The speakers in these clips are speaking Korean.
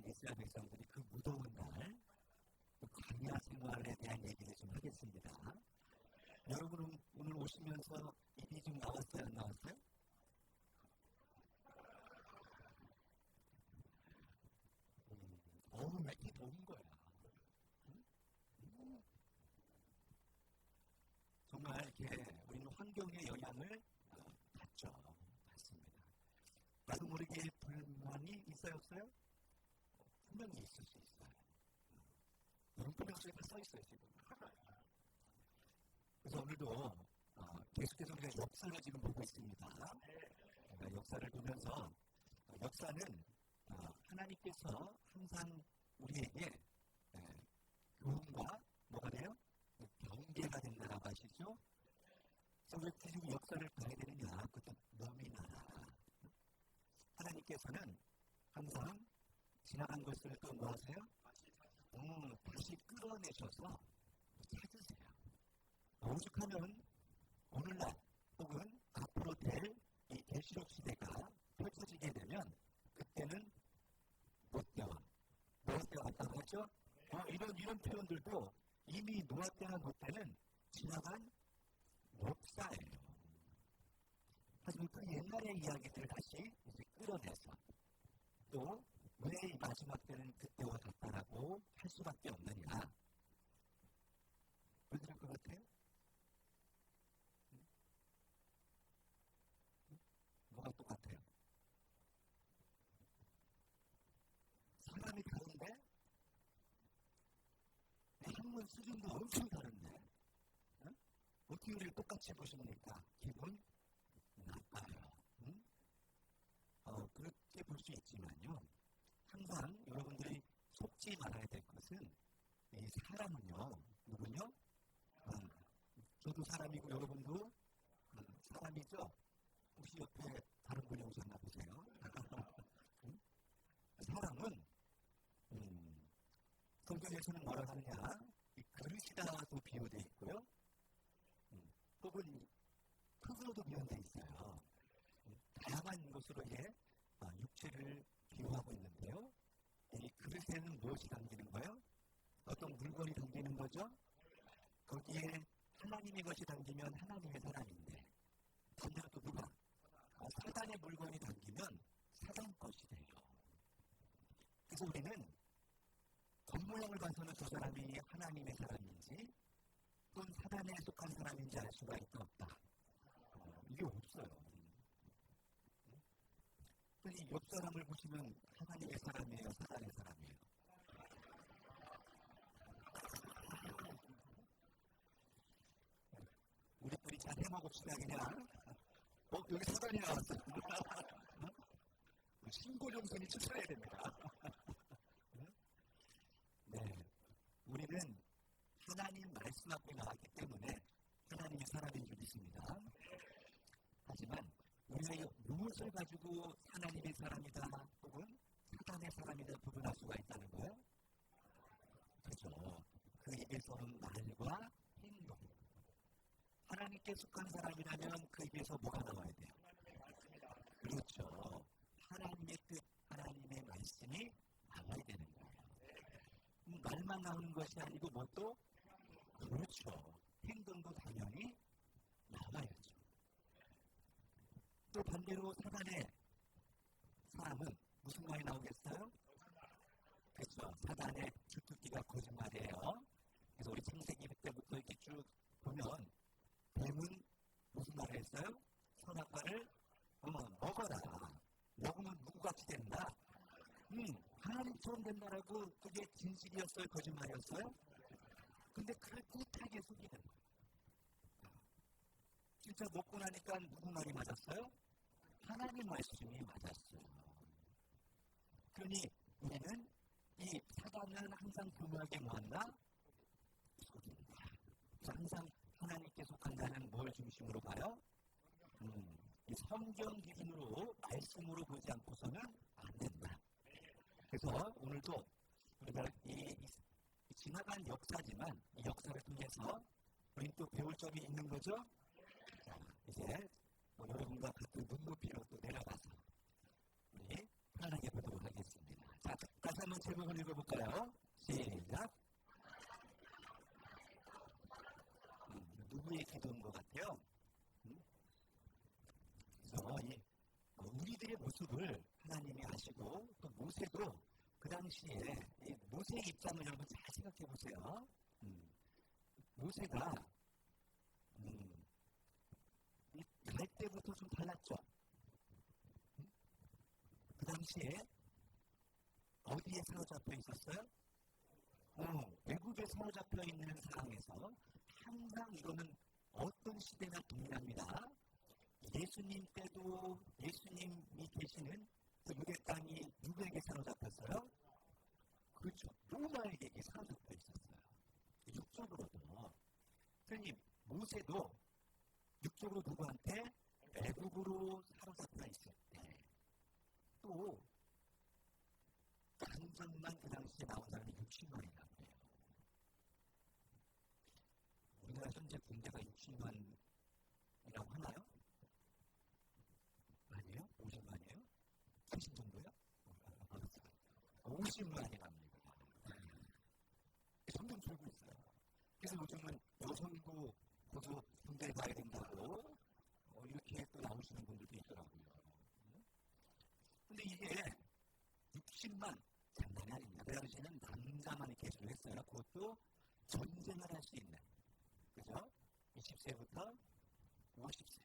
있었던 이스라엘 백성들이 그 무더운 날 광야 생활에 대한 얘기를 좀 하겠습니다. 여러분은 오늘 오시면서 입이 좀 나왔어요, 안 나왔어요? 왜 이렇게 더운 거야? 정말 이렇게 우리는 환경의 영향을 받죠. 받습니다. 나도 모르게 불만이 있어요, 없어요? 분명히 있을 수 있어요. 여러분 분명 속에 다 써 있어요, 지금. 그래서 오늘도 계속해서 우리가 역사를 지금 보고 있습니다. 그러니까 역사를 보면서 역사는 하나님께서 항상 우리에게 교훈과 뭐가 돼요? 경계가 된다라고 하시죠? 그래서 왜 지금 역사를 봐야 되느냐? 그것도 너미 나라. 하나님께서는 항상 지나간 것을 또 뭐 하세요? 다시 끌어내셔서 찾으세요. 오죽하면 오늘날 혹은 앞으로 될 이 계시록 시대가 펼쳐지게 되면 그때는 노아때와 같다고 하죠? 이런 표현들도 이미 노아 때나 노 때는 지나간 역사예요. 하지만 그 옛날의 이야기들을 다시 이제 끌어내서 또 왜 이 마지막 때는 그때와 같다라고 할 수밖에 없느냐? 왜 그럴 것 같아요? 뭐가 똑같아요? 사람이 다른데 학문 수준도 엄청 다른데 어떻게 우리를 똑같이 보십니까? 기분 나빠요. 그렇게 볼 수 있지만요. 항상 여러분들이 속지 말아야 될 것은 이 사람은요. 누군요? 저도 사람이고 여러분도 사람이죠? 혹시 옆에 다른 분이 오셨나 보세요. 사람은 성경에서는 뭐라 하느냐? 이 그릇이다도 비유되어 있고요. 혹은 흙으로도 비유되어 있어요. 다양한 것으로 육체를 비유하고 있는데요. 이 그릇에는 무엇이 담기는 거예요? 어떤 물건이 담기는 거죠? 거기에 하나님의 것이 담기면 하나님의 사람인데 반대로 또 누가? 사단의 물건이 담기면 사단 것이 돼요. 그래서 우리는 겉모양을 봐서는 저 사람이 하나님의 사람인지 또는 사단에 속한 사람인지 알 수가 있다 없다. 이게 없어요. 이 옆 사람을 보시면 하나님의 사람이에요, 사단의 사람이에요. 우리끼리 잘 해먹읍시다 그냥. 여기 사단이 나왔어. 신고정선이 추천해야 됩니다. 네, 우리는 하나님 말씀 앞에 나왔기 때문에 하나님의 사람인 줄 믿습니다. 하지만 우리가 무엇을 가지고 하나님의 사람이다 혹은 사단의 사람이다 구분할 수가 있다는 거예요? 그렇죠. 그 입에서 오는 말과 행동. 하나님께 속한 사람이라면 그 입에서 뭐가 나와야 돼요? 그렇죠. 하나님의 뜻, 하나님의 말씀이 나와야 되는 거예요. 말만 나오는 것이 아니고 뭣도? 그렇죠. 행동도 당연히 나와야죠. 또 반대로 사단의 사람은 무슨 말이 나오겠어요? 그렇죠. 사단의 주특기가 거짓말이에요. 그래서 우리 창세기 때부터 이렇게 쭉 보면 뱀은 무슨 말을 했어요? 선악과를 먹어라. 먹으면 누구같이 된다? 하나님처럼 된다라고 그게 진실이었어요? 거짓말이었어요? 근데 그럴듯하게 속이는 거예요. 진짜 먹고 나니까 누구 말이 맞았어요? 하나님 말씀이 맞았어요. 그러니 우리는 이 사단은 항상 교묘하게 뭐한다? 속인다. 그래서 항상 하나님께 속한 자는 뭘 중심으로 봐요? 이 성경 기준으로 말씀으로 보지 않고서는 안 된다. 그래서 오늘도 우리가 이 지나간 역사지만 이 역사를 통해서 우리 또 배울 점이 있는 거죠. 자, 이제 여러분과 같은 눈높이로 또 내려가서 우리 편안하게 보도록 하겠습니다. 자, 다시 한번 제목을 읽어볼까요? 시작. 누구의 기도인 것 같아요? 그래서 우리들의 모습을 하나님이 아시고 또 모세도 그 당시에 모세의 입장을 여러분 잘 생각해 보세요. 모세가 갈 때부터 좀 달랐죠. 그 당시에 어디에 사로잡혀 있었어요? 외국에 사로잡혀 있는 상황에서 항상 이거는 어떤 시대나 동일합니다. 예수님 때도 예수님이 계시는 그 유대 땅이 누구에게 사로잡혔어요? 그렇죠. 로마에게 사로잡혀 있었어요. 육적으로도. 그러니 모세도 육적으로 누구한테? 애국으로 사로잡혀 있을 때. 또 간전만 그 당시에 나온 사람이 60만이라고 해요. 우리나라 현재 군대가 60만이라고 하나요? 아니에요? 50만이에요? 30 정도요? 50만이랍니다. 점점 줄고 있어요. 그래서 요즘은 여성도 고소 군대에 가야 된다고 이렇게 또 나오시는 분들도 있더라고요. 근데 이게 60만 장난이 아닙니다. 그 당시에는 남자만 개수를 했어요. 그것도 전쟁을 할 수 있는, 그죠? 20세부터 50세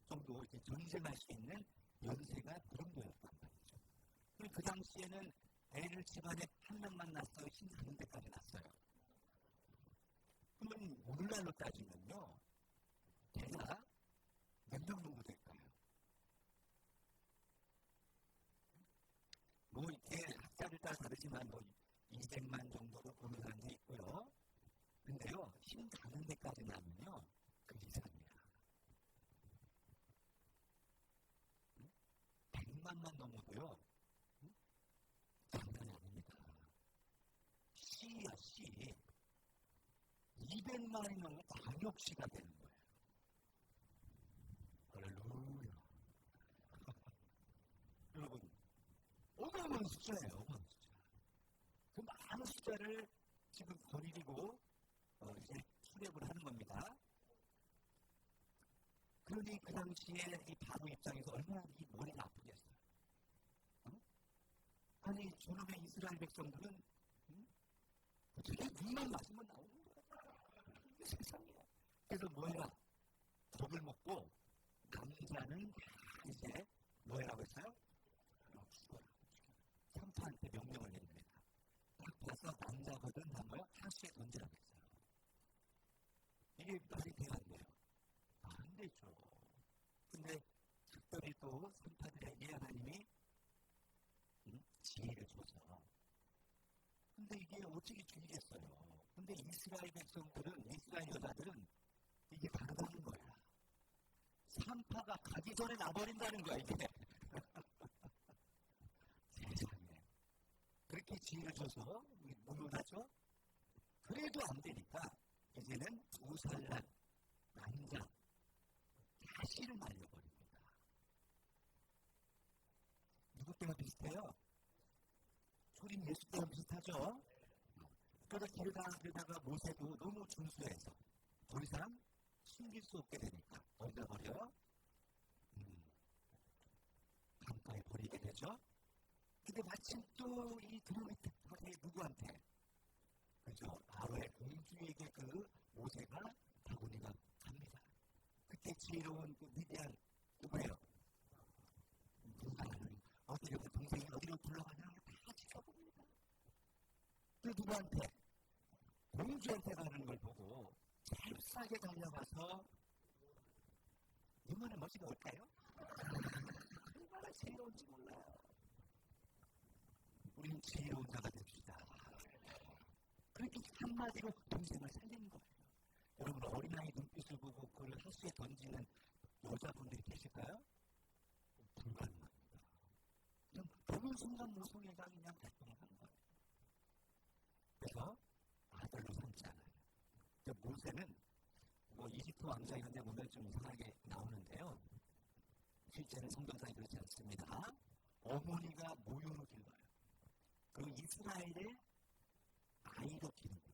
정도 이렇게 전쟁할 수 있는 연세가 그 정도였단 말이죠. 그 당시에는 애를 집안에 한 명만 낳았어요? 힘든 데까지 낳았어요. 그러면 오늘날로 따지면요, 대략 몇 명 정도 될까요? 뭐 이렇게 학자를 따라 다르지만 뭐 200만 정도로 보는 사람도 있고요. 근데요, 힘 가는 데까지 나면요, 그 이상이야. 100만만 넘어도요, 장난이 아닙니다. C야, C. 200만이 넘으면 광역시가 되는 거예요. 할렐루야. 여러분, 어마어마한 숫자예요, 어마어마한 숫자. 그 많은 숫자를 지금 거느리고 이제 수렵을 하는 겁니다. 그러니 그 당시에 이 바로 입장에서 얼마나 이 머리가 아프겠어요. 아니, 저놈의 이스라엘 백성들은 어떻게 눈만 맞으면 나오는 거야. 이게 세상이야. 그래서 뭐해라? 겁을 먹고 남자는 이제 뭐해라고 했어요? 죽어라. 산파한테 명령을 내립니다. 딱 봐서 남자거든 하면 하수에 던지라고 했어요. 이게 말이 돼야 안 돼요? 안 되죠. 근데 특별히 또 산파들에게 하나님이 지혜를 줘서. 근데 이게 어떻게 죽이겠어요? 근데 이스라엘 백성들은, 이스라엘 여자들은 이게 다르다는 거야. 산파가 가기 전에 나버린다는 거야, 이게. 세상에. 그렇게 지혜를 줘서 무효하죠? 그래도 안 되니까 이제는 두 살 난 남자 다시를 말려버립니다. 누구 때가 비슷해요? 초림 예수 때랑 비슷하죠? 그러다가 모세도 너무 준수해서 더 이상 숨길 수 없게 되니까 어디다 버려요? 강가에 버리게 되죠? 근데 마침 또 이 드로미트 누구한테? 그죠? 바로의 공주에게 그 모세가 바구니가 갑니다. 그때 지혜로운 그 미디안 누구예요? 누가 어디로 그 동생이 어디로 불러가냐 다 지켜봅니다. 그 누구한테? 공주한테 가는 걸 보고 잽싸게 달려가서 얼마나 멋지가 올까요? 얼마나 지혜로운지 몰라요. 우리는 지혜로운 자가 됩시다. 그렇게 한마디로 동생을 살리는 거예요. 여러분 어린아이 눈빛을 보고 그걸 하수에 던지는 여자분들이 계실까요? 불가능합니다. 그냥 보는 순간 모성애가 그냥 발동하는 거예요. 그래서 아들로 삼지 않아요. 모세는 뭐 이집트 왕자 이런 데 보면 좀 이상하게 나오는데요. 실제는 성경상에 그렇지 않습니다. 어머니가 모유를 길러요. 그 이스라엘의 아이로 기릅니다.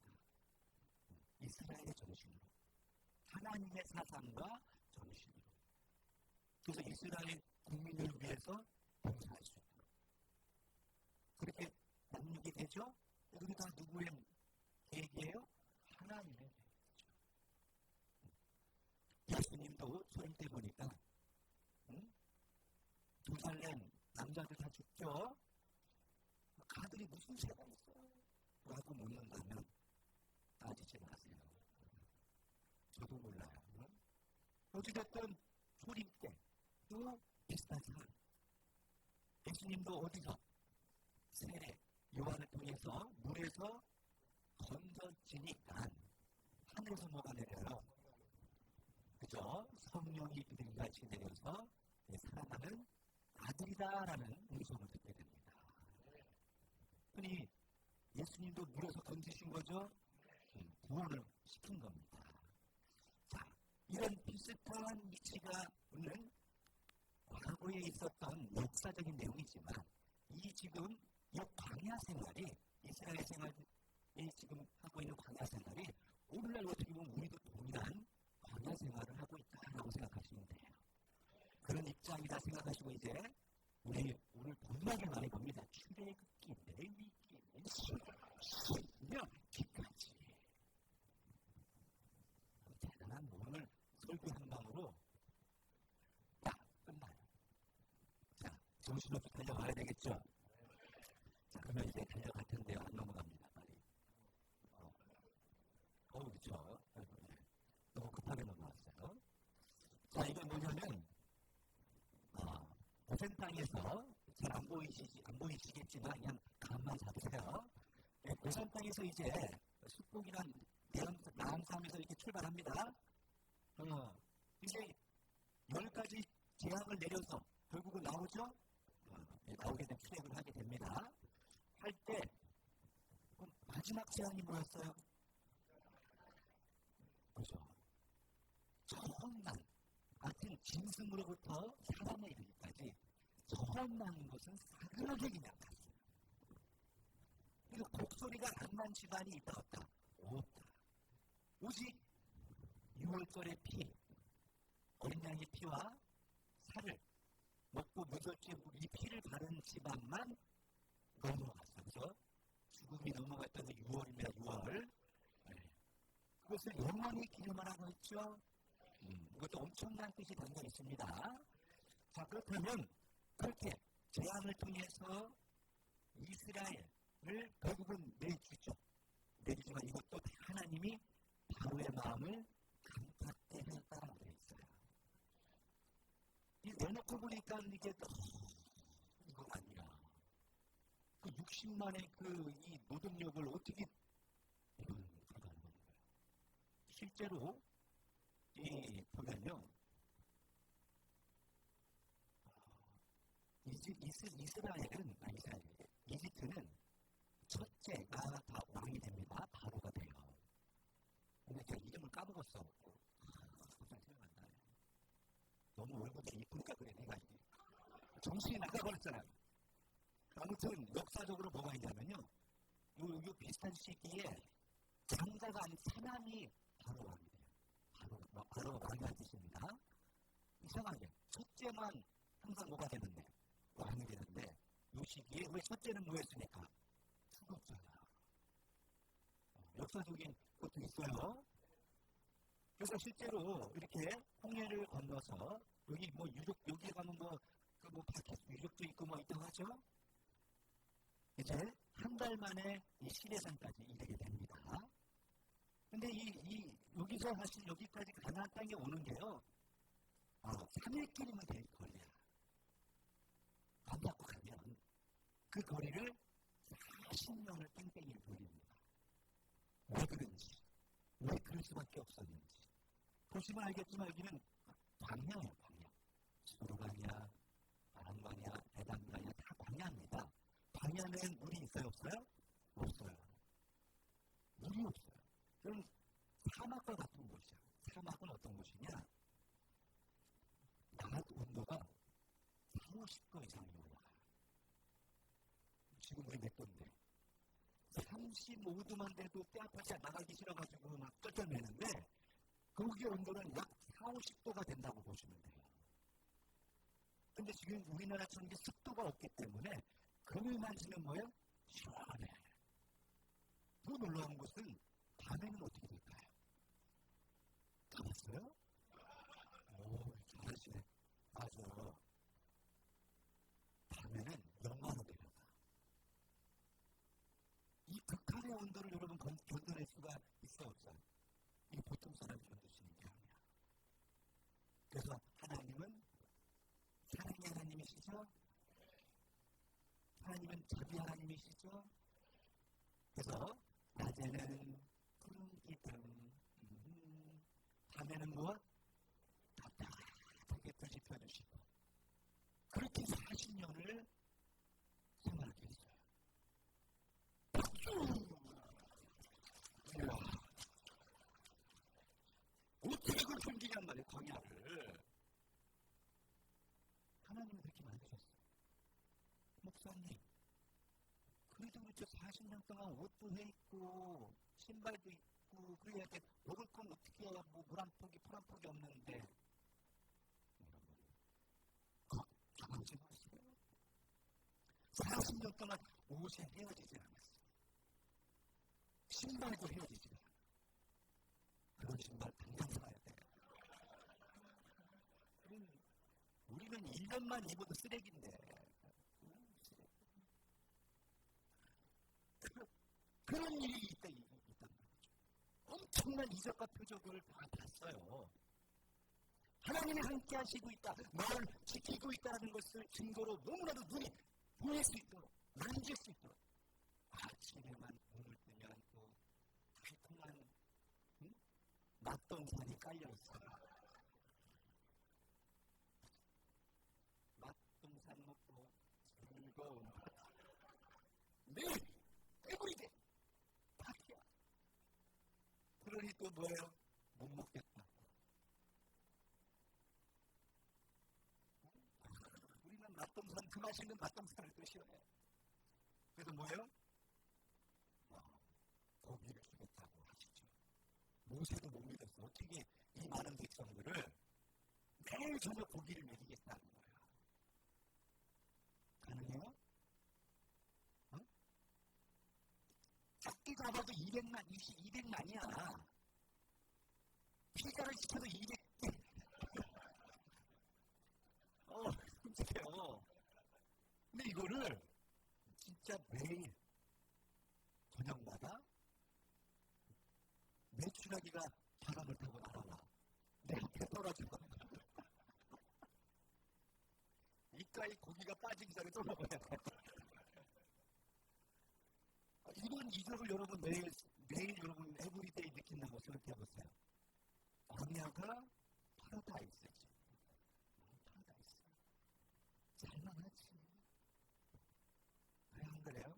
이스라엘의 정신으로. 하나님의 사상과 정신으로. 그래서 이스라엘 국민을 위해서 봉사할 수 있도록. 그렇게 남육이 되죠? 그게 다 누구의 계획이에요? 하나님의 계획이죠. 예수님도 소임 때 보니까 두 살 낸 남자들 다 죽죠? 가들이 무슨 죄가 있어요? 라고 묻는다면 따지지 마세요. 저도 몰라요. 어찌됐든 소림 때또 비슷한 사람. 예수님도 어디서? 세례, 요한을 통해서 물에서 건져지니까 하늘에서 뭐가 내려요? 그죠? 성령이 그들이 같이 내려서 사랑하는 아들이다라는 음성을 듣게 됩니다. 그러니 예수님도 물에서 건지신 거죠? 구원을 시킨 겁니다. 자, 이런 비슷한 이치가 오늘 과거에 있었던 역사적인 내용이지만 이 지금 이 광야 생활이 이스라엘 생활이 지금 하고 있는 광야 생활이 오늘날 어떻게 보면 우리도 동일한 광야 생활을 하고 있다라고 생각하시면 돼요. 그런 입장이다 생각하시고 이제 우리 오늘 겁나게 많이 봅니다. 출애굽기, 레위기, 신명기까지 대단한 오늘 설교 한 방으로 딱 끝나요. 자, 정신없이 달려가야 되겠죠? 자, 그러면 이제 달려갈 텐데요. 안 넘어갑니다. 빨리. 그렇죠. 너무 급하게 넘어왔어요. 자, 이건 뭐냐면 고센 땅에서 잘 안 보이시겠지만 그냥 감만 잡으세요. 고센 땅에서 이제 숙복이란 나암산에서 이렇게 출발합니다. 이제 10가지 재앙을 내려서 결국은 나오죠? 나오게 된 출애굽을 하게 됩니다. 할 때 마지막 재앙이 뭐였어요? 그죠? 처음난 같은 짐승으로부터 사람에 이르기까지 처음 나는 것은 사근하게 그냥 갔어요. 그리고 곡소리가 안 난 집안이 있다 없다? 없다. 오직 6월절의 피, 어린 양의 피와 살을 먹고 묻었지 이 피를 바른 집안만 넘어갔어요. 그래서 죽음이 넘어갔던 6월입니다. 6월. 그것을 영원히 기념하라고 했죠. 이것도 엄청난 뜻이 담겨 있습니다. 자, 그렇다면 그렇게 재앙을 통해서 이스라엘을 결국은 내주죠. 내주지만 이것도 하나님이 바로의 마음을 감탄케 하였다라고 되어 있어요. 이 내놓고 보니까 이게 이거 아니야. 그 60만의 이 노동력을 어떻게 이건 불가능한 거예요. 실제로 보면요. 이집트는 첫째가 다 왕이 됩니다. 바로가 돼요. 근데 제가 이름을 까먹었어. 갑자기 생각난다. 너무 얼굴이 이쁘니까 그래. 내가 정신이 나가버렸잖아요. 아무튼 역사적으로 뭐가 있냐면요. 요 비슷한 시기에 장자가 아닌 사람이 바로 왕이 돼요. 바로가 왕이라는 뜻입니다. 이상하게 첫째만 항상 뭐가 되는데 왕이 되는데 이 시기에 왜 첫째는 뭐였으니까 죽었잖아. 역사적인 것도 있어요. 그래서 실제로 이렇게 홍해를 건너서 여기 여기 가면 밖에 유적도 있고 있다고 하죠. 이제 한 달 만에 이 시내산까지 이르게 됩니다. 근데 여기서 사실 여기까지 가나안 땅에 오는 게요. 3일길이면 될 거리야. 밥 잡고 가면 그 거리를 40년을 뺑뺑이를 돌립니다. 왜 그런지, 왜 그럴 수밖에 없었는지. 보시면 알겠지만 여기는 광야예요, 광야. 수르광야, 아람광야, 대담광야 다 광야입니다. 광야는 물이 있어요, 없어요? 없어요. 물이 없어요. 그럼 사막과 같은 곳이야. 사막은 어떤 곳이냐? 낮 온도가 40, 50도 이상이 올라가요. 지금 우리 몇 도인데? 35도만 돼도 때 아파서 나가기 싫어가지고 막 쩔쩔매는데 거기 온도는 약 4, 50도가 된다고 보시면 돼요. 근데 지금 우리나라처럼 습도가 없기 때문에 그늘만 지면 뭐예요? 시원해. 더 놀라운 것은 밤에는 어떻게 될까요? 가봤어요? 오, 잘하시네. 맞아. 밤에는 영하로 내려가. 이 극한의 온도를 여러분 견뎌낼 수가 있어 없어요? 이게 보통 사람이 견딜 수 있는 게 아니야. 그래서 하나님은 사랑의 하나님이시죠? 하나님은 자비 하나님이시죠? 그래서 낮에는 푸른 기름, 밤에는 무엇? 따뜻하게 불 지펴주시고 그렇게 40년을 생활하게 했어요. 박수! 이야, 어떻게 그걸 섬기냔 말이에요, 광야를. 하나님이 그렇게 만드셨어요. 목사님, 그래도 그렇죠. 40년 동안 옷도 해입고 신발도 입고 그래야 돼. 먹을 건 어떻게 해야 뭐 물 한 폭이 풀 한 폭이 없는데 여러분 걱정하지 마세요. 40년 동안 옷에 헤어지지 않았어요. 신발도 헤어지지 않아요. 그런 신발 당장 사야 돼요. 우리는 1년만 입어도 쓰레기인데 그런 일이 있단 말이죠. 엄청난 이적과 표적을 다 봤어요. 하나님이 함께 하시고 있다, 나를 지키고 있다는 것을 증거로 너무나도 눈이 보일 수 있도록, 만질 수 있도록. 아침에만 눈을 뜨면 또 달콤한 맛동산이 깔려있어요. 맛동산 먹고 즐거운 매일 에브리데이 파티야. 그러니 또 뭐예요? 못 먹겠다. 우리는 맛동산, 그 맛있는 맛동산을 또 싫어해. 그래서 뭐예요? 고기를 주겠다고 하시죠. 모세도 못 믿었어. 어떻게 이 많은 백성들을 매일 저녁 고기를 먹이겠다는 거예요. 가능해요? 어? 작게 잡아도 200만, 200만이야. 피자를 시켜도 200개. 끔찍해요. 근데 이거를 진짜 매일 저녁마다 메추라기가 바람을 타고 날아와. 내 앞에 떨어지고. 이까지 고기가 빠지기 전에 또 먹어야 돼. 이런 이적을 여러분 매일 여러분 에브리데이 느낀다고 생각해보세요. 광야가 파라다이스지. 파라다이스. 살만하지. 왜 안 그래요?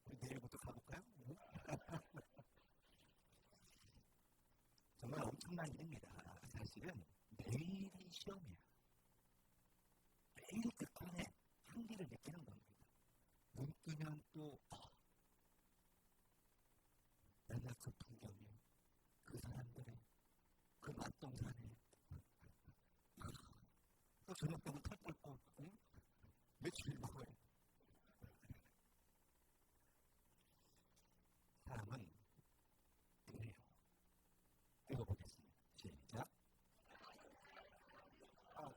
우리 내일부터 가볼까요? 정말 엄청난 일입니다. 사실은 매일이 시험이야. 매일 극한의 한계를 느끼는 겁니다. 눈 뜨면 또 맨날 그 풍경에 그 사람들의 그 맛동산에 또 저녁 때면 털 끓고 며칠 먹어요. 사람은 그래요. 읽어보겠습니다. 시작.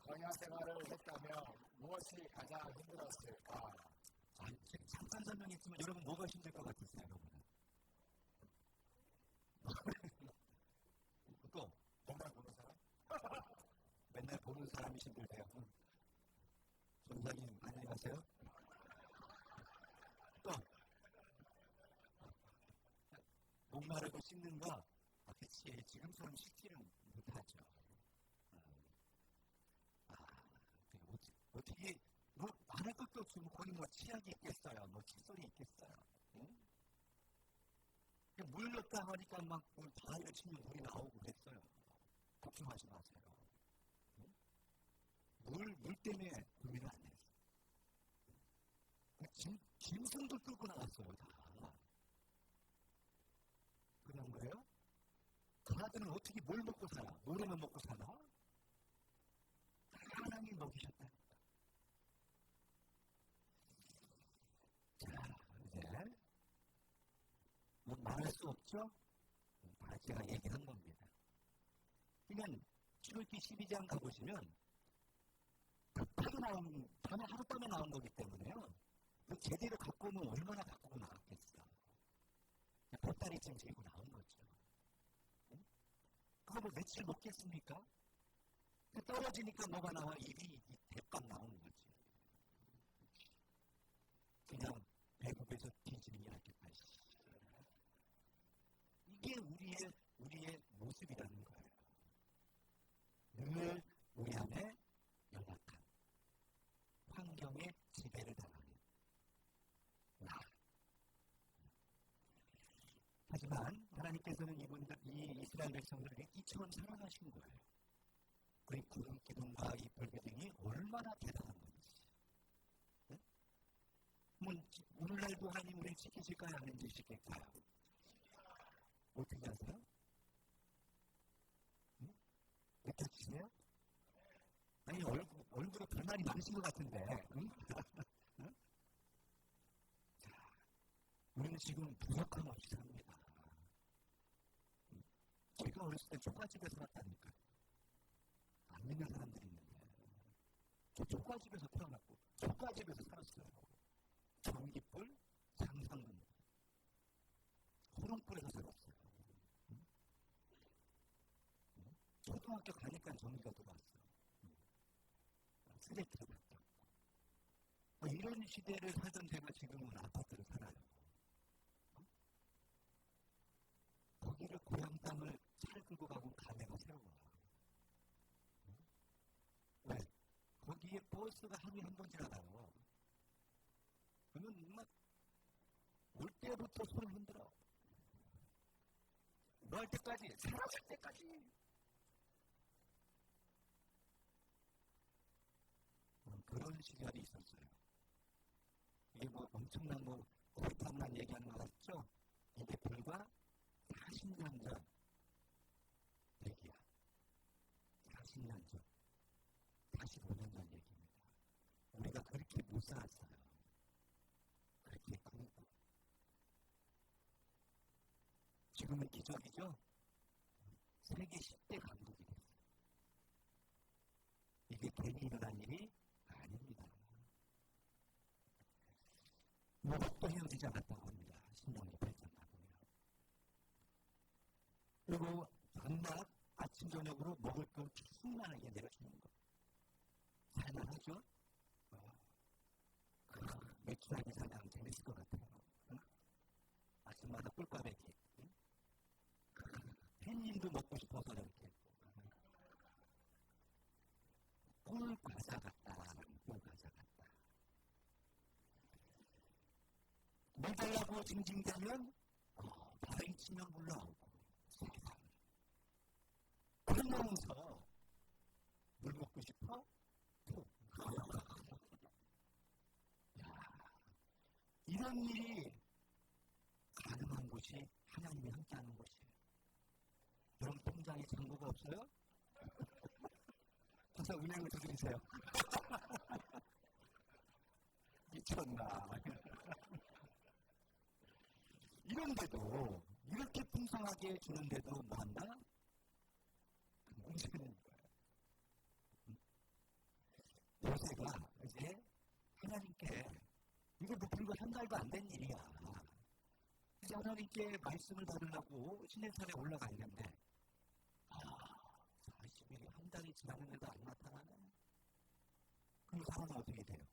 광야 생활을 했다면 무엇이 가장 힘들었을까? 잠깐 설명했지만 여러분 뭐가 힘들 것 같으세요? 여러분은? 또 맨날 보는 사람? 맨날 보는 사람이 힘들대요. 전사님 안녕히 가세요. 또 목마르고 씻는 거 그치 지금처럼 씻지는 못하죠. 어떻게 뭐 안 할 것도 없이 거기 뭐 치약이 있겠어요, 뭐 칫솔이 있겠어요. 응? 물 넣다 하니까 막 바위를 치면 물이 나오고 그랬어요. 걱정하지 마세요. 응? 물 때문에 고민을 안 했어요. 짐승도 끌고 나갔어요, 다. 그런 거예요? 강아지는 어떻게 뭘 먹고 살아? 모래만 먹고 사나? 하나님이 먹이셨다. 자, 이제 뭐 말할 수 없죠? 다 제가 얘기한 겁니다. 그러니까 출애굽기 12장 가보시면 급하게 나온, 밤에 하룻밤에 나온 거기 때문에요. 그 제대로 갖고 오면 얼마나 갖고 나왔겠어. 보따리쯤 들고 나온 거죠. 응? 그거 뭐 며칠 먹겠습니까? 떨어지니까 뭐가 나와? 입이 대빵 나오는 거지. 그냥 배고파서 뒤지는 게 낫겠다. 이게 우리의 모습이라는 거예요. 늘 우리 안에 연약한 환경에 지배를 당하는 나. 하지만 하나님께서는 이 이스라엘 백성들을 이처럼 사랑하신 거예요. 우리 구름 기둥과 이 불기둥이 얼마나 대단한 건지. 네? 오늘날도 하나님 우리를 지키실까요? 안 지키실까요? 어떻게 하세요? 응? 느껴지세요? 아니 얼굴에 불만이 많으신 것 같은데. 응? 응? 자, 우리는 지금 부족함 없이 삽니다. 제가 어렸을 때 초가집에서 살았다니까요. 안 믿는 사람들이 있는데 저 초가집에서 태어났고 초가집에서 살았어요. 전기불, 상상문, 호롱불에서 살았어요. 초등학교 가니까 전기가 들어왔어요. 쓰레기를 바뀌었고 이런 시대를 살던 제가 지금은 아파트를 살아요. 거기를 고향 땅을 차를 끌고 가고 가네가 세워요. 왜? 거기에 버스가 하루에 한 번 지나가요. 그러면 막 올 때부터 손을 흔들어. 뭐 할 때까지? 사라질 때까지. 그런 시절이 있었어요. 이게 뭐 엄청난 고리탐난 얘기하는 것 같죠? 이게 불과 40년 전 얘기야. 40년 전. 45년 전 얘기입니다. 우리가 그렇게 못 살았어요. 그렇게 굶고. 지금은 기적이죠? 세계 10대 강국이 됐어요. 이게 괜히 일어난 일이 아닙니다. 무엇도 헤어지지 않았다고 합니다. 신명기 8장 가보면. 그리고 밤낮 아침 저녁으로 먹을 걸 충만하게 내려주는 것. 살만하죠? 맥주하기 사냥 재밌을 것 같아요. 응? 아침마다 꿀꽈배기. 응? 햇님도 먹고 싶어서 이렇게. 꿀과자 같다. 꿀과자 같다. 물 달라고 징징대면 바위 치면 물러오고 세상. 그러면서 물 먹고 싶어? 이런 일이 가능한 곳이 하나님이 함께하는 곳이에요. 여러분 통장에 잔고가 없어요? 가서 은행을 두드리세요. 미쳤나. 이런데도 이렇게 풍성하게 주는데도 뭐한다? 문제는 거예요. 요새가 이제 하나님께 이거 뭐 불과 한 달도 안 된 일이야. 이제 하나님께 말씀을 받으려고 시내산에 올라가 있는데 40일이 한 달이 지났는데도 안 나타나네. 그럼 사람은 어떻게 돼요?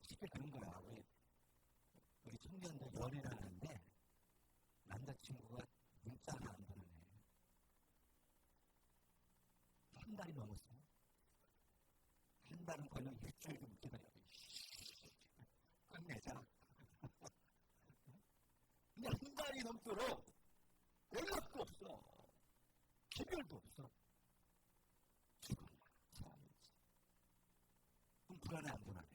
쉽게 그런 거야. 우리 청년들 연애를 하는데 남자친구가 문자를 안 보내네. 한 달이 넘었어요. 한 달은 거의 일주일도 못 기다려. 끝내자. 그냥 한 달이 넘도록 연락도 없어. 기별도 없어. 죽었나? 사람이지. 그럼 불안해 안 불안해?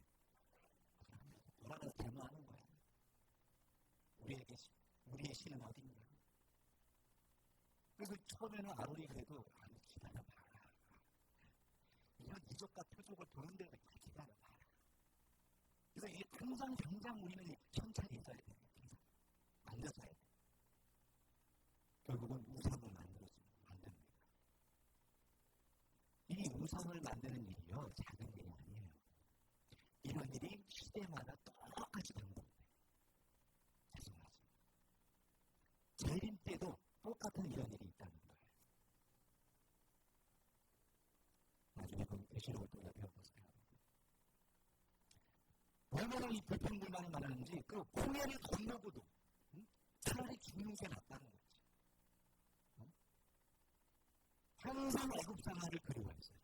우리의 신은 어디 있냐. 그래서 처음에는 아론이 그래도 기다려봐라. 이런 이적과 표적을 보는 데를 기다려봐라. 그래서 이게 당장 우리는 현찰이 있어야 돼. 만들어져야 돼. 결국은 우상을 만듭니다. 이 우상을 만드는 일이요, 작은 일이 아니에요. 이런 일이 시대마다 똑같이 반복돼요. 죄송하지. 재림 때도 똑같은 이런 일이 있다는 거예요. 나중에 그 계시록을 또 배워보세요. 얼마나 이 불평불만이 많았는지 그 홍해를 건너고도 차라리 죽는 게 낫다는 거지. 항상 애굽 생활을 그리워했어요.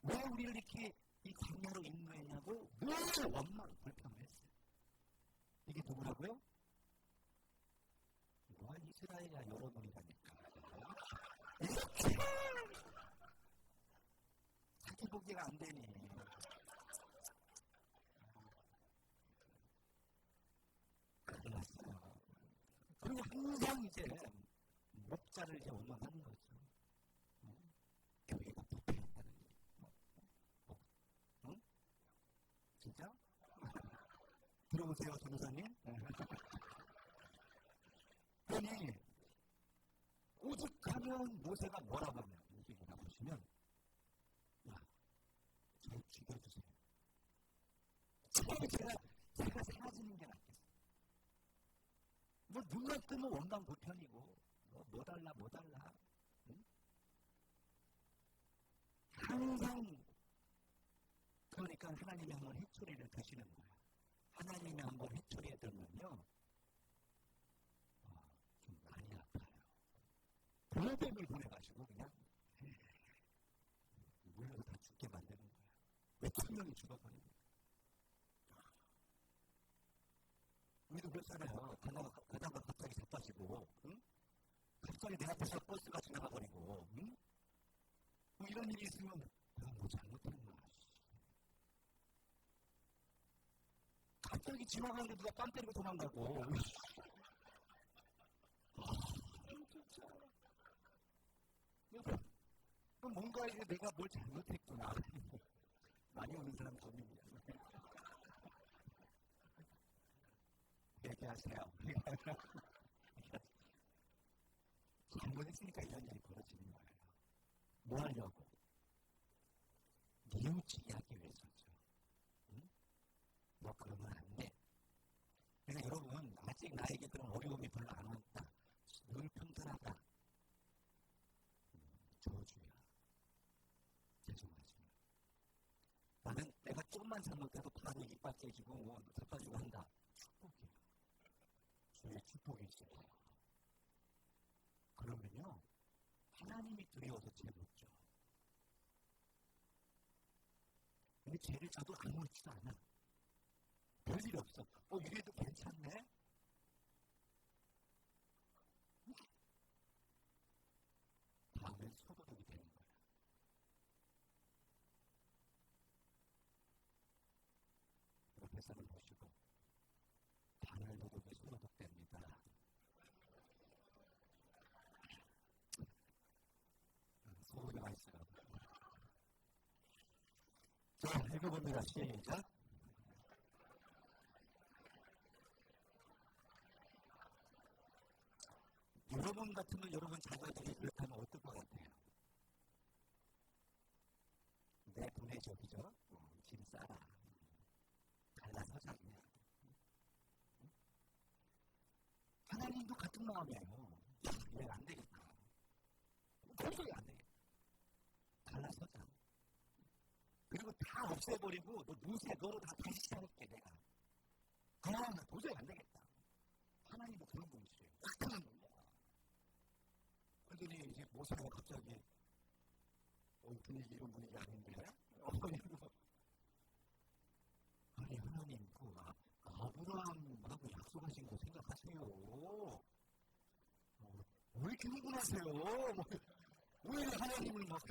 왜 우리를 이렇게 이 광야로 인도했냐고 늘 원망 불평했어요. 이게 누구라고요? 너와 이스라엘이야 여러분이라니까. 이렇게 자기 보기가 안 되니. 큰일 났어요. 그리고 항상 이제 목자를 이제 원망하는 거죠. 교회가 부패했다는 얘기. 응? 진짜? 들어보세요, 전도사님. 그러니 오죽하면 모세가 뭐라고 하냐. 여기 보시면 저 죽여주세요. 제가 사라지는 게 낫겠어요. 뭐 눈만 뜨면 원망 불편이고 뭐 달라 응? 항상 그러니까 하나님이 한번 해초리를 드시는 거예요. 하나님이 한번 해초리에 들면요 좀 많이 아파요. 돌뱀을 보내가지고 그냥 물려서 다 죽게 만드는 거예요. 몇천 명이 죽어버리는 거예요. 우리도 그렇잖아요. 가다가 갑자기 자빠지고, 응? 갑자기 내 앞에서 버스가 지나가 버리고, 응? 뭐 이런 일이 있으면 뭐 잘못했나. 갑자기 지나가는데 누가 뺨 때리고 도망가고. 진짜. 그럼 뭔가 이제 내가 뭘 잘못했구나. 많이 오는 사람 저입니다. 얘기하세요. 잘못했으니까 이런 일이 벌어지는 거예요. 뭐 하려고? 뉘우치게 하기 위해서죠. 응? 뭐 그러면 안 돼. 그래서 여러분 아직 나에게 그런 어려움이 별로 안 왔다. 늘 평탄하다. 저주야. 죄송하지만 나는 내가 조금만 잘못해도 바로 이빨 깨지고 뭐 자빠지고 한다. 축복이야. 주의 축복이 있어요. 그러면요 하나님이 두려워서 죄 묻죠. 근데 죄를 져도 아무렇지도 않아. 별일이 없어. 이래도 괜찮네? 다음엔 소도둑이 되는 거야. 옆에 사람 보시고 바늘 도둑이 소도둑 됩니다. 소리가 있어요. 자, 읽어봅니다. 시작. 여러분 같으면 여러분 자녀들이 그렇다면 어떨 것 같아요? 내 보내줘, 그죠? 짐 싸라. 갈라서자 그냥. 하나님도 같은 마음이에요. 이래 안 되겠다. 도저히 안 되겠다. 갈라서자. 그리고 다 없애버리고 너 누세 너로 다 다시 시작할게 내가. 나 도저히 안 되겠다. 하나님도 그런 분이시래요. 약한 분이야. 그러더니 이제 모세가 갑자기 분위기 이런 분위기 아닌데 아니 하나님 그 아브라함하고 약속하신 거 생각하세요. 왜 이렇게 흥분하세요? 왜 하나님을 막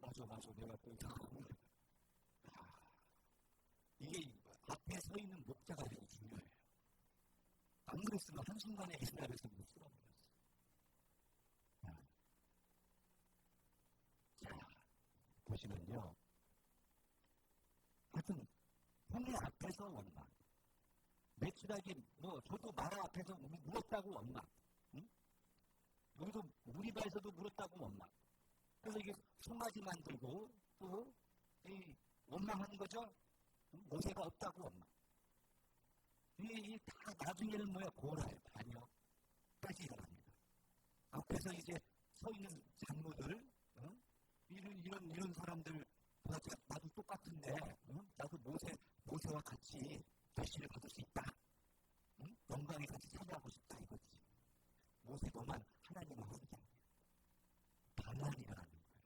맞아 내가 또 이게 앞에 서 있는 목자가 되게 중요해요. 안 그랬으면 한순간에 이스라엘에서 못 쓸어버렸어요. 자, 보시면요. 하여튼, 형의 앞에서 원망. 매출하기, 저도 마라 앞에서 물었다고 원망. 응? 여기도 무리바에서도 물었다고 원망. 그래서 이게 송아지 만들고, 또, 원망하는 거죠? 모세가 없다고 원망. 이게 다 나중에는 뭐야? 고라요. 반역까지 일어납니다. 앞에서 이제 서 있는 장로들, 이런 사람들, 나도 똑같은데, 나도 모세와 같이 계시를 받을 수 있다. 영광에 같이 참여하고 싶다 이거지. 모세 너만 하나님을 하는 게 아니야. 반란이 일어나는 거예요.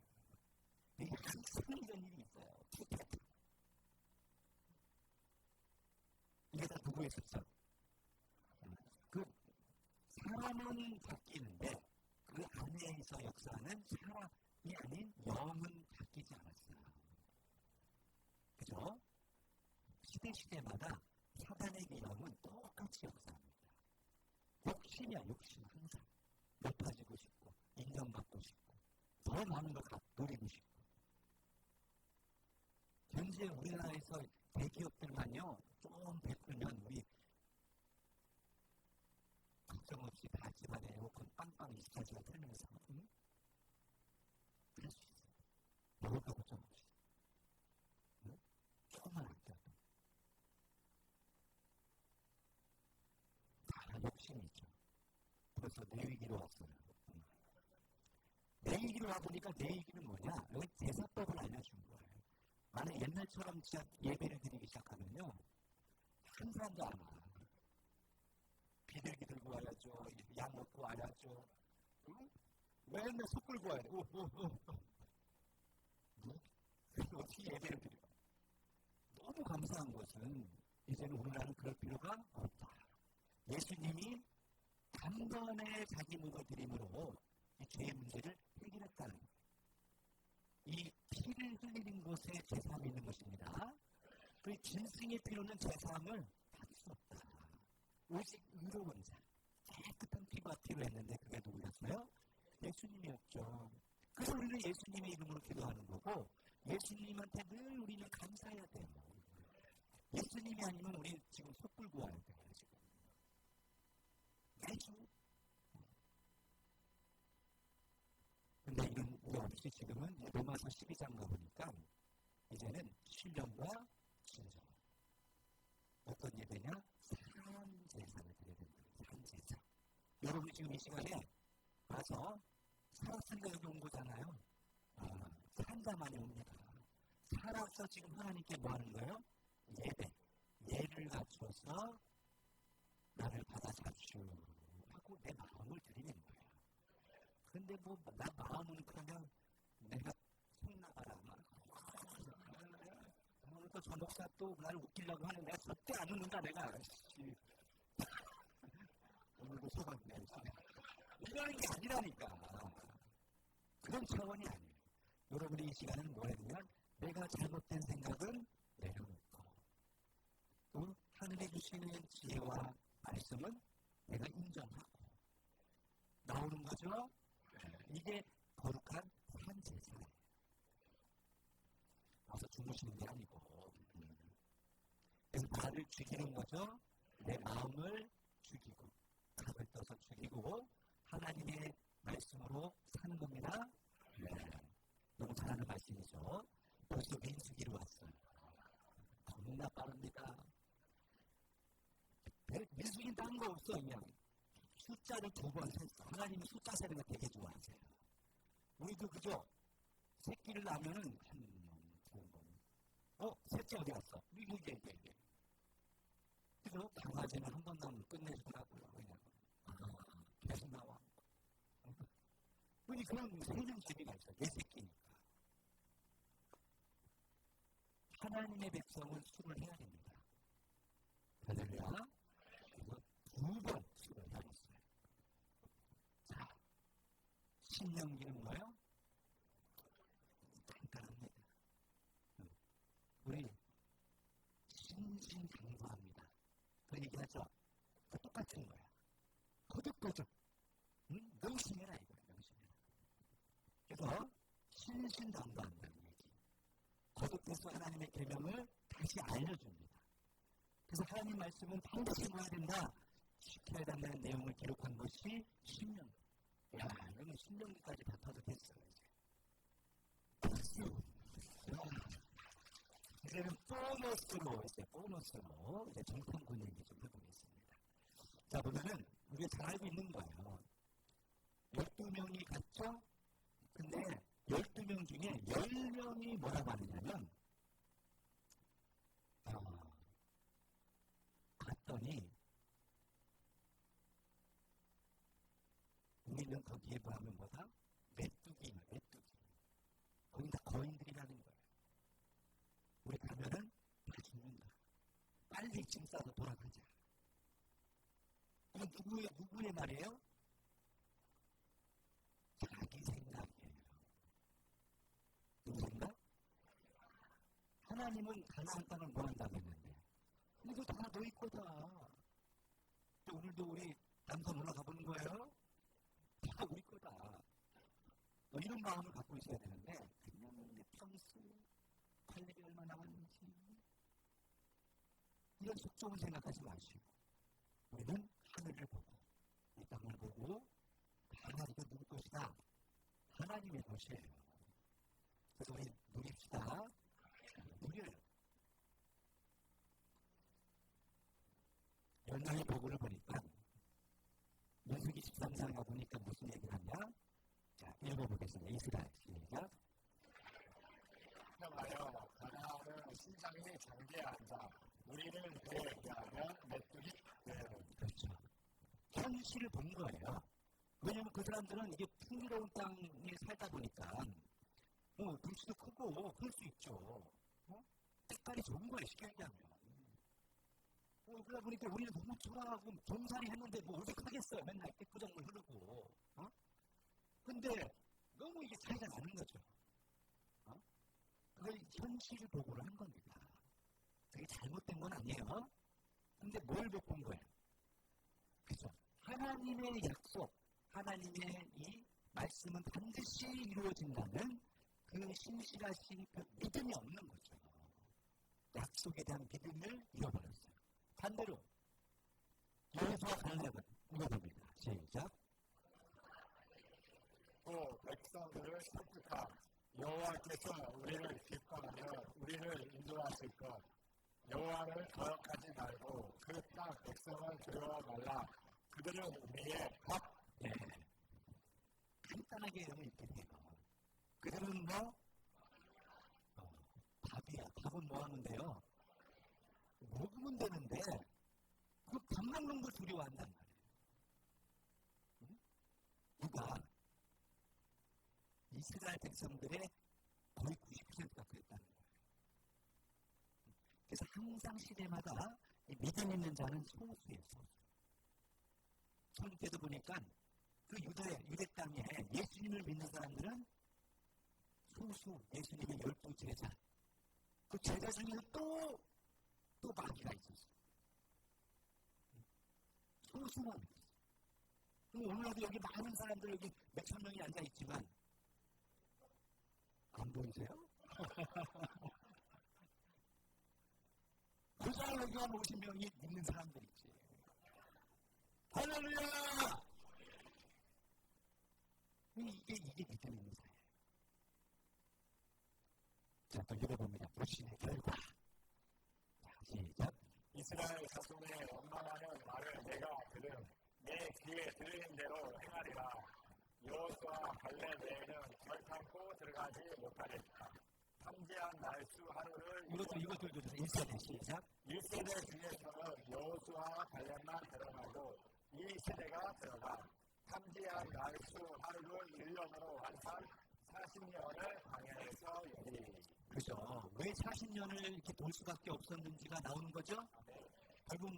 이게 항상 이런 일이 있어요. 이게 다 누구의 습성? 그 사람은 바뀌는데 그 안에서 역사는 사람이 아닌 영은 바뀌지 않았어요. 그죠? 시대마다 사단의 영은 똑같이 역사합니다. 욕심이야, 욕심 항상. 높아지고 싶고, 인정받고 싶고, 더 많은 걸 노리고 싶고. 현재 우리나라에서 대기업들만요, 좀 베풀면 우리 걱정 없이 다 집안에 에어컨 빵빵 24시간 틀면서 할 수 있어요. 먹을 거 걱정 없이. 조금만 아껴도. 다 욕심이 있죠. 벌써 내 위기로 왔어요. 내 위기로 와보니까 내 위기는 뭐냐? 여기 제사법을 알려준 거예요. 만약 옛날처럼 진짜 예배를 드리기 시작하면요. 한 사람도 안 와. 비둘기 들고 와야죠. 양 먹고 와야죠. 응? 맨날 속 끌고 와야 돼. 어떻게 예배를 드려? 너무 감사한 것은 이제는 우리나라는 그럴 필요가 없다. 예수님이 단번에 자기 몸을 드림으로 이 죄의 문제를 해결했다는 거예요. 이 피를 흘리는 곳에 제사함이 있는 것입니다. 그 짐승의 피로는 제사함을 받을 수 없다. 오직 의로운 자, 깨끗한 피가 필요했는데 그게 누구였어요? 예수님이었죠. 그래서 우리는 예수님의 이름으로 기도하는 거고 예수님한테 늘 우리는 감사해야 돼요. 예수님이 아니면 우리 지금 속 끌고 와야 돼요. 지금. 매주. 근데 이런 게 없이 지금은 로마서 12장 가보니까 이제는 신령과 진정. 어떤 예배냐? 산제사를 드려야 된다. 산제사. 여러분이 지금 이 시간에 와서 살았으니까 여기 온 거잖아요. 산자만이 옵니다. 살아서 지금 하나님께 뭐 하는 거예요? 예배. 예를 갖춰서 나를 받아잡시오 하고 내 마음을 드리는 거예요. 근데 나 마음은 그러면 내가 손 나가라. 오늘 또 저 목사 또 나를 웃기려고 하는 내가 절대 안 웃는다 내가. 오늘도 속았네. 이러는 게 아니라니까. 그런 차원이 아니에요. 여러분이 이 시간은 뭐 했냐면 내가 잘못된 생각은 내려놓고 또 하늘이 주시는 지혜와 말씀은 내가 인정하고 나오는 거죠. 이게 거룩한 산제사예요. 와서 주무시는 게 아니고 그래서 나를 죽이는 거죠. 내 마음을 죽이고 각을 떠서 죽이고 하나님의 말씀으로 사는 겁니다. 너무 잘하는 말씀이죠. 벌써 민수기로 왔어요. 겁나 빠릅니다. 민수기는 다른 거 없어. 그냥 숫자를 2번 셌어. 하나님이 숫자 세는 거 되게 좋아하세요. 우리도 그죠? 새끼를 낳으면은 한 번, 2번. 셋째 어디 갔어? 이게. 그죠? 강아지는 한 번 낳으면 끝내주더라고요. 그냥. 계속 나와. 우리 그런 세는 재미가 있어요. 내 새끼니까. 하나님의 백성은 술을 해야 됩니다. 할렐루야. 그래서 2번 술을 해야겠어요. 자, 신령기는 뭐예요? 간단합니다. 우리 신신당부합니다. 하죠. 그 똑같은 거야. 거듭거듭. 명심해라 이거야. 명심해라. 그래서 신신당부한다는 얘기. 거듭해서 하나님의 계명을 다시 알려줍니다. 그래서 하나님 말씀은 반드시 모아야 된다. 지켜야 된다는 내용을 기록한 것이 신명. 야, 이거는 신명기까지 다 터득했어요. 박수. 이제는 보너스로 이제 정탐꾼 얘기 좀 해보겠습니다. 자, 보면은 우리가 잘 알고 있는 거예요. 12명이 갔죠? 근데 12명 중에 10명이 뭐라고 하느냐면 갔더니 우리는 거기에 뭐하면 뭐다? 메뚜기. 거긴 다 거인들이라는 거예요. 우리 가면은 다 죽는다. 빨리 짐 싸서 돌아가자. 이건 누구의 말이에요? 자기 생각이에요. 누구 생각? 하나님은 가나안 땅을 뭐 한다고 했는데 이거 다 너희 거다. 오늘도 우리 남산 올라가 보는 거예요? 다 우리 거다. 이런 마음을 갖고 있어야 되는데 그냥 내 평소 할 일이 얼마 남았는지 이런 속적은 생각하지 마시고 우리는 하늘을 보고 이 땅을 보고 다 이거 누구 것이다? 하나님의 것이에요. 그래서 우리 누립시다. 누려요. 연장의 보고를 보니까 민수기 13장에 가보니까 무슨 얘기를 하냐? 자, 읽어보겠습니다. 이스라엘 시작. 하여 가나안은 신장이 장기에 앉아 우리를 대하면 메뚜기 되는. 그렇죠. 현실을 본 거예요. 왜냐하면 그 사람들은 이게 풍요로운 땅에 살다 보니까 덩치도 크고 그럴 수 있죠. 색깔이 좋은 거예요. 쉽게 얘기하면. 그러다 보니까 우리는 너무 초라하고 종살이 했는데 뭐 어색하겠어요. 맨날 깨끗정물 흐르고. 근데 너무 이게 차이가 나는 거죠. 그걸 현실을 보고를 한 겁니다. 그게 잘못된 건 아니에요. 근데 뭘 못 본 거예요? 그죠? 하나님의 약속, 하나님의 이 말씀은 반드시 이루어진다는 그 신실하신 그 믿음이 없는 거죠. 약속에 대한 믿음을 잃어버렸어요. 반대로 여호수아 갈렙은 읽어봅니다. 시작. 또 백성들을 설득함. 여호와께서 우리를 기뻐하며 우리를 인도하실 것. 여호와를 거역하지 말고 그 땅 백성을 두려워 말라. 그들은 우리의 밥. 예. 간단하게 이러면 이렇게 돼요. 그들은 뭐? 밥이야. 밥은 뭐 하는데요? 먹으면 되는데 그 밥 먹는 걸 두려워한단 말이에요. 누가? 이스라엘 백성들의 거의 90%가 그랬다는 거예요. 그래서 항상 시대마다 믿음 있는 자는 소수예요. 소수. 성경 때도 보니까 그 유대 땅에 예수님을 믿는 사람들은 소수, 예수님의 12 제자. 그 제자 중에는 또 마귀가 있었어요. 소수만 있었어요. 오늘도 여기 많은 사람들 여기 몇천 명이 앉아있지만 안 보이세요? 그저 여기 한 50명이 믿는 사람들 있지. 할렐루야! 이게 믿음 있는 사람. 자, 또 읽어봅니다. 불신의 결과. 자, 시작. 이스라엘 자손의 원망하는 말을 내가 들은 내 귀에 들리는 대로 행하리라. 여호수아 갈렙 외에는 결탄코 들어가지 못하겠다. 탐지한 날수 하루를 이것도 1세대 시작. 1세대 중에서는 여호수아 갈렙만 들어가고 이 세대가 들어가 탐지한 날수 하루를 1년으로 환산 40년을 광야에서 여기. 그죠. 왜 40년을 이렇게 돌 수밖에 없었는지가 나오는 거죠? 결국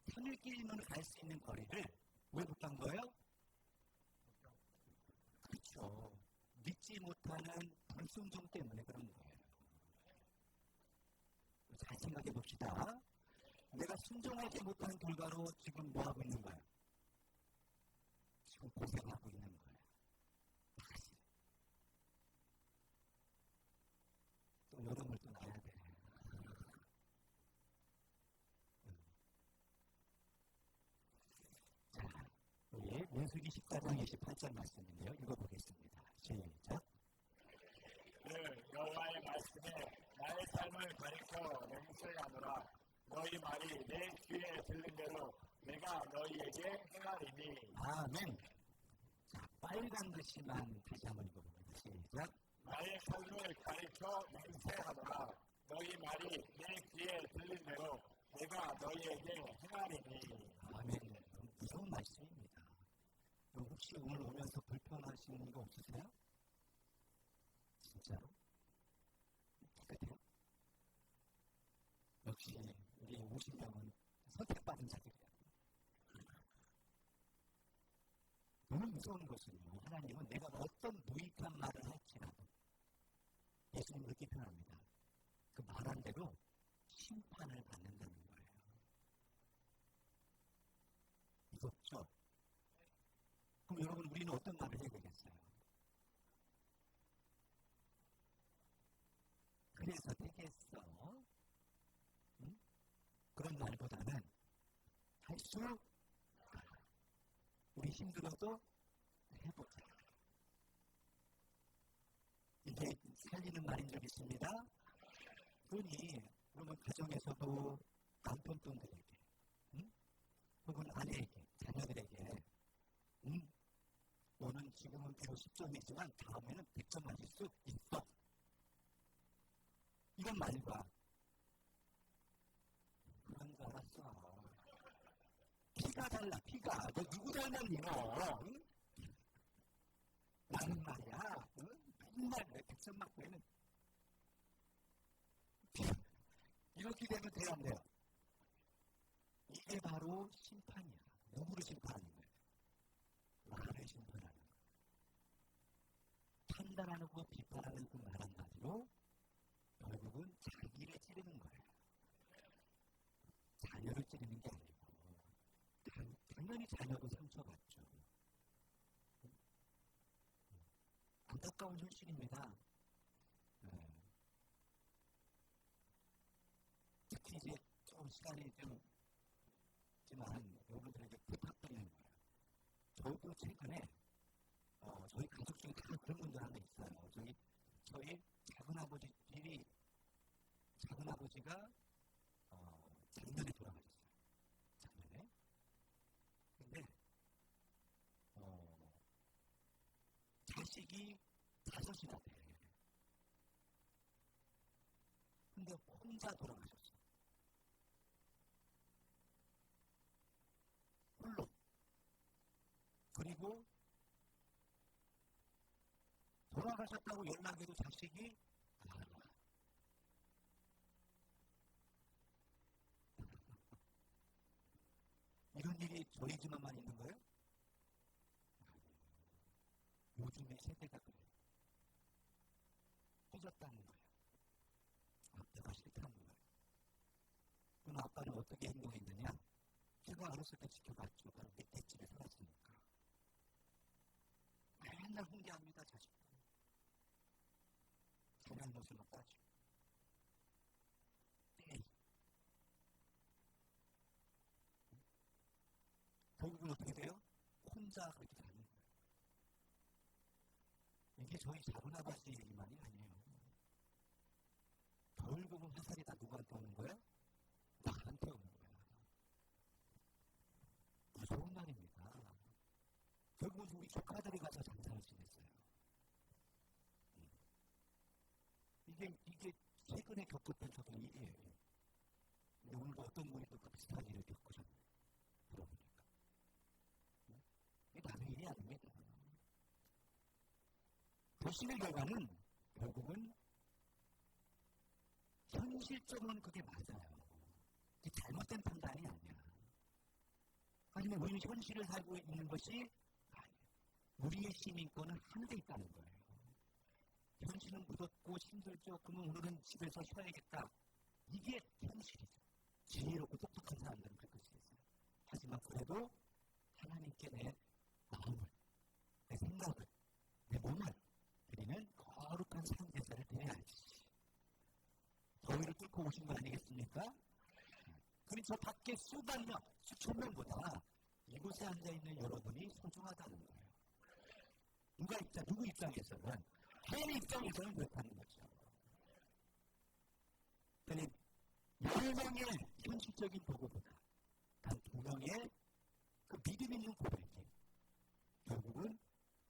3일길이면 갈 수 있는 거리를 왜 못 간 거예요? 그렇죠. 믿지 못하는 불순종 때문에 그런 거예요. 잘 생각해 봅시다. 내가 순종하지 못한 결과로 지금 뭐 하고 있는 거야? 지금 고생하고 있는 거야. 다시. 또 여름을 또 놔야 돼. 자, 우리 민수기 14장 28절 말씀인데요. 읽어보겠습니다. 시작. 그 여호와의 말씀에 나의 삶을 가리켜 맹세하노라. 너희 말이 내 귀에 들린 대로 내가 너희에게 행하리니. 아멘. 자, 빨간 글씨만 다시 한번 읽어봅니다. 시작. 나의 삶을 가리켜 맹세하노라. 너희 말이 내 귀에 들린 대로 내가 너희에게 행하리니. 아멘. 무서운 말씀입니다. 혹시 오늘 오면서 불편하신 거 없으세요? 진짜로? 똑같아요? 역시 우리 50명은 선택받은 자들이에요. 너무 무서운 것은요. 하나님은 내가 어떤 무익한 말을 할지라도 예수님 그렇게 표현합니다. 그 말한 대로 심판을 받는다는 거예요. 무섭죠? 그럼 여러분 우리는 어떤 말을 해야 되겠어요? 그래서 되겠어. 응? 그런 말보다는 할 수 우리 힘들어도 해보자. 이게 살리는 말인 줄 믿습니다. 그러니 여러분 가정에서도 남편분들에게 응? 혹은 아내에게 자녀들에게 너는 지금은 비록 10점이지만 다음에는 100점 맞을 수 있어. 이런 말과 그런 줄 알았어. 피가 달라. 피가. 너 누구 닮았니 너? 응? 나는 말이야. 응? 맨날 내 100점 맞고 있는 이렇게 되면 돼요 안 돼요? 이게 바로 심판이야. 누구를 심판하는 거예요? 나를 심판하는 거예요. 판단하고 비판하는 그 말 한마디로 결국은 자기를 찌르는 거예요. 자녀를 찌르는 게 아니고 당연히 자녀도 상처받죠. 안타까운 현실입니다. 특히 이제 좀 시간이 좀 있지만 여러분들에게 부탁드리는 거예요. 저도 최근에 저희 가족 중에 다 그런 분들 하나 있어요. 저희 작은아버지가 작년에 돌아가셨어요. 작년에. 근데 자식이 5이나 돼. 근데 혼자 돌아가셨어. 홀로. 그리고 돌아가셨다고 연락해도 자식이 이런 일이 저희 집안만 있는 거예요? 요즘의 세대가 그래요. 삐졌다는 거예요. 아빠가 싫다는 거예요. 그럼 아빠는 어떻게 행동했느냐? 제가 어렸을 때 지켜봤죠. 바로 밑에 집에 살았으니까. 맨날 훈계합니다, 자식들. 잘못을 막 따지고. 결국은 어떻게 돼요? 혼자 그렇게 사는 거예요. 이게 저희 작은아버지 얘기만이 아니에요. 결국은 화살이 다 누구한테 오는 거예요? 나한테 오는 거야. 무서운 말입니다. 결국은 우리 조카들이 가서 장사를 지냈어요. 이게 최근에 겪었던 저도 일이에요. 근데 오늘도 어떤 분이 또 그 비슷한 일을 겪으셨나요? 들어보니까. 이게 남의 일이 아닙니다. 결심의 결과는 결국은 현실적으로는 그게 맞아요. 이게 잘못된 판단이 아니야. 하지만 우리는 현실을 살고 있는 것이 아니에요. 우리의 시민권은 하늘에 있다는 거예요. 현실은 무덥고 힘들죠. 그러면 오늘은 집에서 쉬어야겠다. 이게 현실이죠. 지혜롭고 똑똑한 오신 거 아니겠습니까? 그럼 저 밖에 수천 명보다 이곳에 앉아있는 여러분이 소중하다는 거예요. 누구 입장에서는, 해외 입장에서는 그렇다는 거죠. 그러니 10명의 현실적인 도구보다 단 2명의 그 믿음 있는 고백이 결국은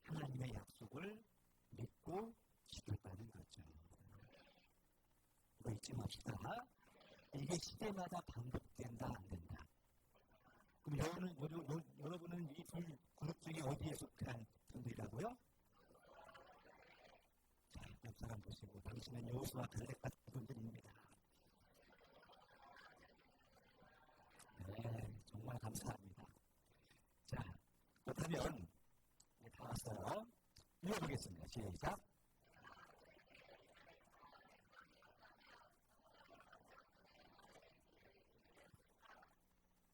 하나님의 약속을 믿고 지켰다는 거죠. 이거 잊지 맙시다. 이게 시대마다 반복된다, 안 된다. 그럼 여러분은 이 둘 그룹 중에 어디에 속한 분들이라고요? 자, 옆 사람 보시고, 당신은 여호수아 갈렙 같은 분들입니다. 네, 정말 감사합니다. 자, 그렇다면 다 왔어요. 읽어보겠습니다. 시작.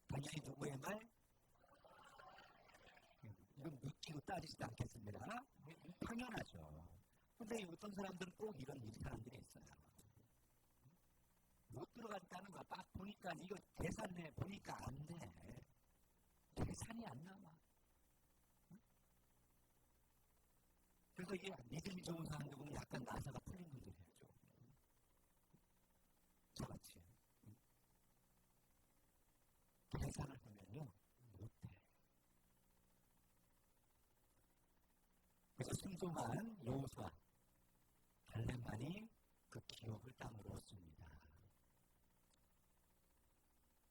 당연히 누구의 말? 이건 묻지도 따지지도 않겠습니다. 당연하죠. 근데 어떤 사람들은 꼭 이런 사람들이 있어요. 못 들어간다는 거 딱 보니까 이거 계산해 보니까 안 돼. 계산이 안 나와. 그래서 이게 믿음이 좋은 사람들 보면 약간 나사가 풀린 분들이에요. 저같이. 계산을 하면요, 못해. 그래서 순종한 여호수아 갈렙만이 그 기업을 땅으로 얻습니다.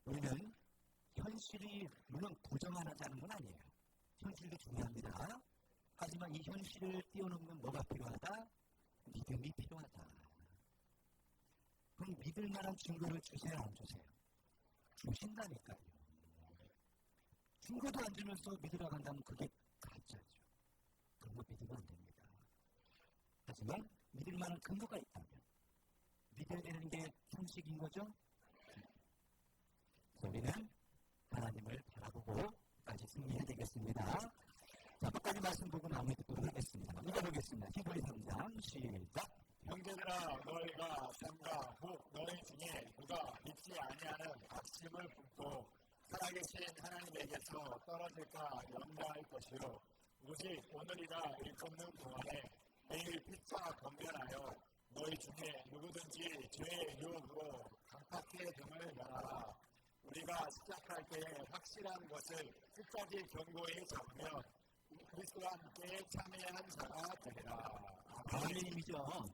우리는 현실이 물론 부정하자는 건 아니에요. 현실도 중요합니다. 하지만 이 현실을 뛰어넘는 뭐가 필요하다? 믿음이 필요하다. 그럼 믿을 만한 증거를 주세요, 안 주세요? 주신다니까요. 증거도 안 주면서 믿으라고 한다면 그게 가짜죠. 그런 거 믿으면 안 됩니다. 하지만 믿을 만한 근거가 있다면 믿어야 되는 게 상식인 거죠. 우리는 하나님을 바라보고 끝까지 승리해야 되겠습니다. 자, 끝까지 말씀 보고 마무리 듣도록 하겠습니다. 읽어보겠습니다. 히브리 3장 시작. 형제들아, 너희가 삼가 곧 너희 중에 누가 믿지 아니하는 박심을 품고 살아계신 하나님에게서 떨어질까 염려할 것이요, 오직 오늘이라 일컫는 동안에 매일 피차 건면하여 너희 중에 누구든지 죄의 유혹으로 강팍해 등을 면하라. 우리가 시작할 때에 확실한 것을 끝까지 견고히 잡으면 그리스도와 함께 참여한 자가 되리라. 아멘이죠.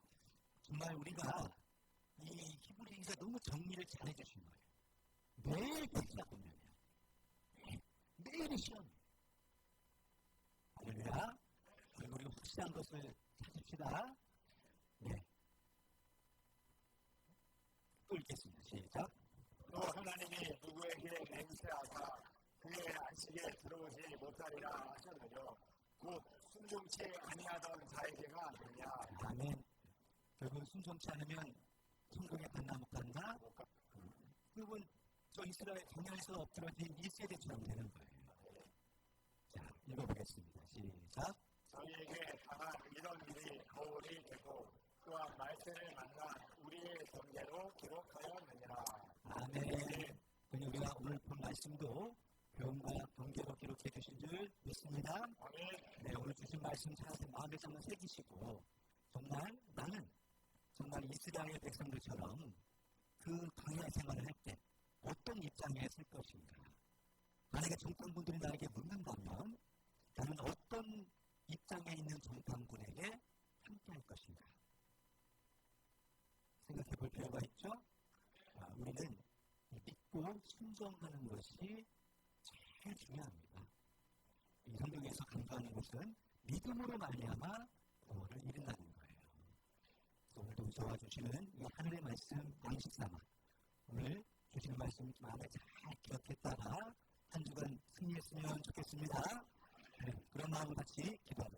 정말 우리가 이 히브리서 너무 정리를 잘 해주신 거예요. 매일 피차 건면이에요. 매일이 시험이에요. 할렐루야. 그리고 우리가 확실한 것을 찾읍시다. 네. 또 읽겠습니다. 시작. 또 하나님이 누구에게 맹세하사 그의 안식에 들어오지 못하리라 하셨느냐, 곧 순종치 아니하던 자에게가 아니냐. 아멘. 결국 순종치 않으면 천국에 간다 못 간다? 그건 저 이스라엘 광야에서 엎드러진 1세대처럼 되는 거예요. 자, 읽어보겠습니다. 시작. 저희에게 당한 이런 일이 거울이 되고 또한 말세를 만난 우리의 경계로 기록하였느니라. 아멘. 그러니 우리가 오늘 본 말씀도 교훈과 경계로 기록해 주신 줄 믿습니다. 아멘. 네, 오늘 주신 말씀 잘 마음에 정말 새기시고 정말 나는 정말 이스라엘 백성들처럼 그 광야 생활을 할 때 어떤 입장에 설 것인가. 만약에 정탐꾼들이 나에게 묻는다면 나는 어떤 입장에 있는 정탐꾼에게 함께할 것인가. 생각해 볼 필요가 있죠. 우리는 믿고 순종하는 것이 제일 중요합니다. 이 성경에서 강조하는 것은 믿음으로 말미암아 구원을 이룬다는 거예요. 오늘도 저와 주시는 이 하늘의 말씀 양식 삼아 오늘 주시는 말씀 마음에 잘 기억했다가 한 주간 승리했으면 좋겠습니다. 그런 마음을 같이 기도하겠습니다.